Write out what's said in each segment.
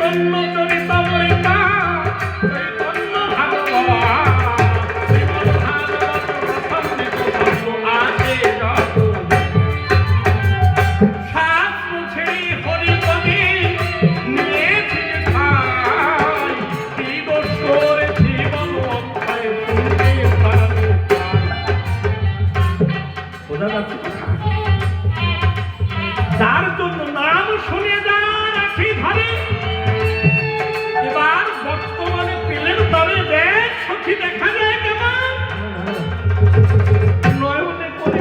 চৈতন্য চরিতামৃতা চৈতন্য ভাগবত শ্রীমদ্ ভাগবত প্রথম আছে যত শাস্ত্র ছেড়ে হরিপদে নিয়েছি ঠাই কি দোষ করেছি বলো অক্ষয় শুনতে পারো বোঝা যাচ্ছে যার জন্য নাম শুনে যা রাখি ধরে এবার বর্তমানে পেলেন তবে দেখ সখী দেখা যায় কেমন নয়নে করে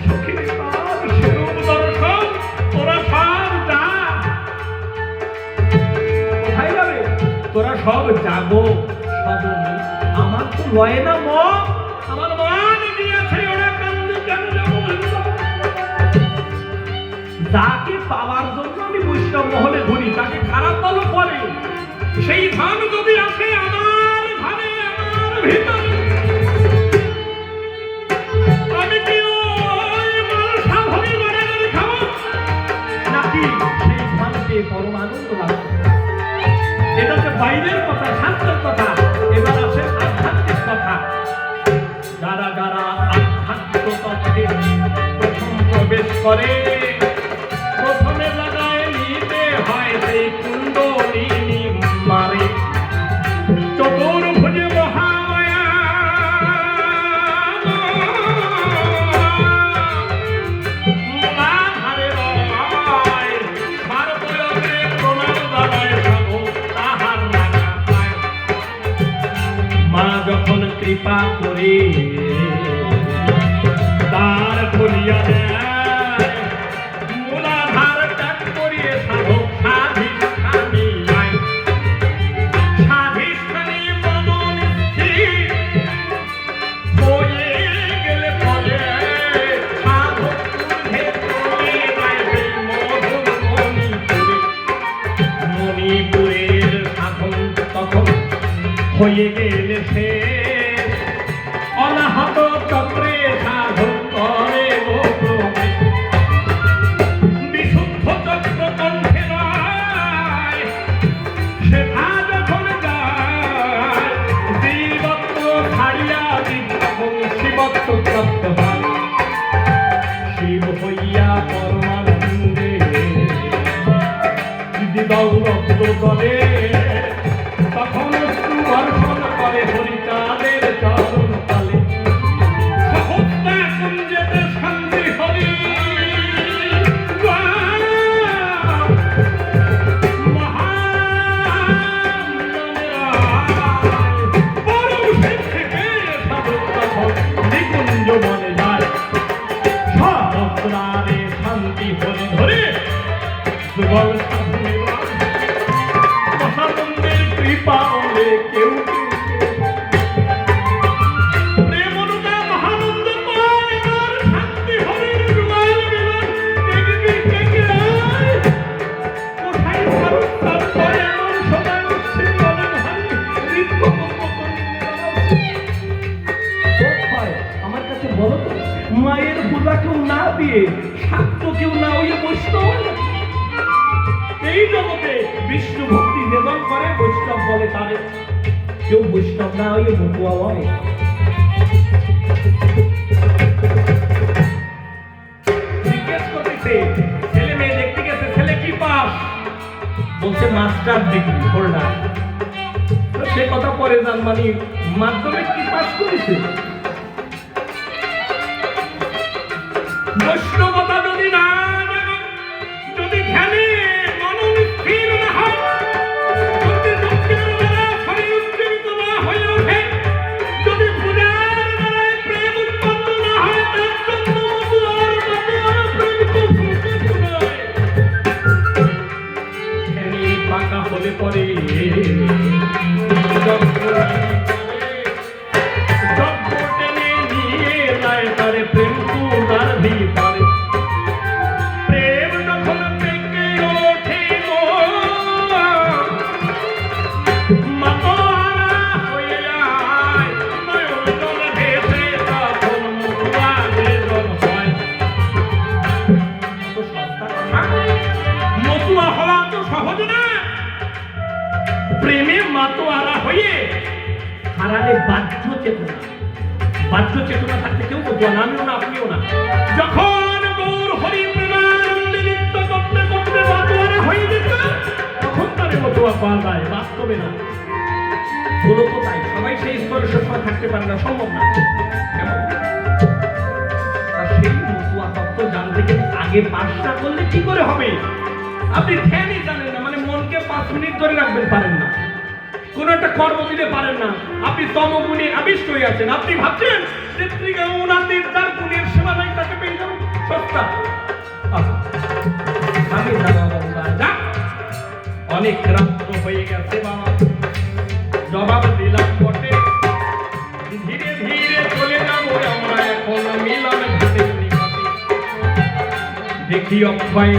সখী তার সেরূপ দর্শন তোরা সব যা কোথায় যাবে তোরা সব যাবো সব আমার তো লয় না মন আমার মান দিয়েছে ওরা কান্দে কেন যাবো যাকে পাওয়ার জন্য আমি বৈষ্ণব মহলে ঘুরি তাকে খারাপ বলো পরে সেই ধন যদি আসে আমার ঘরে আমার ভিতরে আমি কি ওই মালসা ভরি বাড়ি খাবো নাকি সেই ধনকে পরম আনন্দ লাভ এটা হচ্ছে বাইরের কথা শাস্ত্রের কথা এবার আসে আধ্যাত্মিক কথা যারা যারা আধ্যাত্মিক তত্ত্বে প্রথম প্রবেশ করে প্রথমে লাগায় নিতে হয় সেই কুণ্ডলিনী মারে চতুর্ভুজে মহামায়া মূলাধারে রয় মার প্রয়োগে প্রণাম জানায় সব তাহার লাগা পায় মা যখন কৃপা করে তার খুলিয়া দেয় হয়ে গেলে সে অনাহত চক্রে সাধন করে বিশুদ্ধ চক্র কণ্ঠে নয় সেটা যখন যায় জীবত্ব ছাড়িয়া শিবত্ব প্রাপ্ত হয় শিব হইয়া পরমানন্দে দিবাউরব্দ বলে তখন দর্শন করে হরিচাঁদের চরণ তলে সহস্তা কুঞ্জেতে শান্তি হরি নিকুঞ্জ মনে যায় সহস্রারে শান্তি হরি ধরে সুবল মহানন্দের কৃপা বলে কেউ প্রেমনুদা মহানন্দ পায় আর শান্তি হরির রুমাল বিমান দেখবি কেকে আয় কোথায় ভারত করে এমন সময় উচ্ছিন্ন বলে ভাই ঋদ্ধ কোথায় আমার কাছে বলো তো মায়ের পূজা কেউ না দিয়ে শাক্ত কেউ না হইয়ে বৈষ্ণব এই জগতে বিষ্ণু ভক্তি নিবেদন করে বৈষ্ণব বলে তারে কেউ বৈষ্ণব না হয়ে বটুয়া হয় জিজ্ঞেস করতেছে ছেলে মেয়ে দেখতে গেছে ছেলে কি পাস বলছে মাস্টার ডিগ্রি হোল্ডার সে কথা পরে জান মানে মাধ্যমিক কি পাস করেছে বৈষ্ণবতা যদি না যদি ধ্যানে হলে পরে টেনে নিয়ে যায় তারে প্রেম কুমার ভিতরে প্রেম যখন থেকে ওঠে মাতোয়ারা হয়ে যায় নয়ন জল ভেসে তখন মুখা বেদন হয় মতুয়া হওয়া তো সহজ না হয়ে হারালে বাহ্য চেতনা। বাহ্য চেতনা থাকতে কেউ বলতো না, আমিও না, আপনিও না। যখন গৌর হরি প্রেমানন্দে নৃত্য করতে করতে বাতোয়ারা হয়ে যেত, তখন তারে মতুয়া পাওয়া যায়, বাস্তবে না। হলো কোথায়? সবাই সেই স্তরে সবসময় থাকতে পারে না, সম্ভব না। কেমন? সেই মতুয়া তত্ত্ব জানতে গেলে আগে পাস না করলে কি করে হবে? আপনি ধ্যানই জানেন না, মানে মনকে 5 মিনিট ধরে রাখবেন পারেন না, কোন একটা কর্ম দিতে পারেন না, আপনি তমগুণে আবিষ্ট হয়ে আছেন। আপনি ভাবছেন যার গুণের সেবা নাই তাকে পেয়ে যাবেন সস্তা। আমি বাবা অনেক রাত্র হয়ে গেছে বাবা, জবাব দিলাম বটে, ধীরে ধীরে চলে যাবো আমরা এখন মিলন ঘটে। দেখি অক্ষয়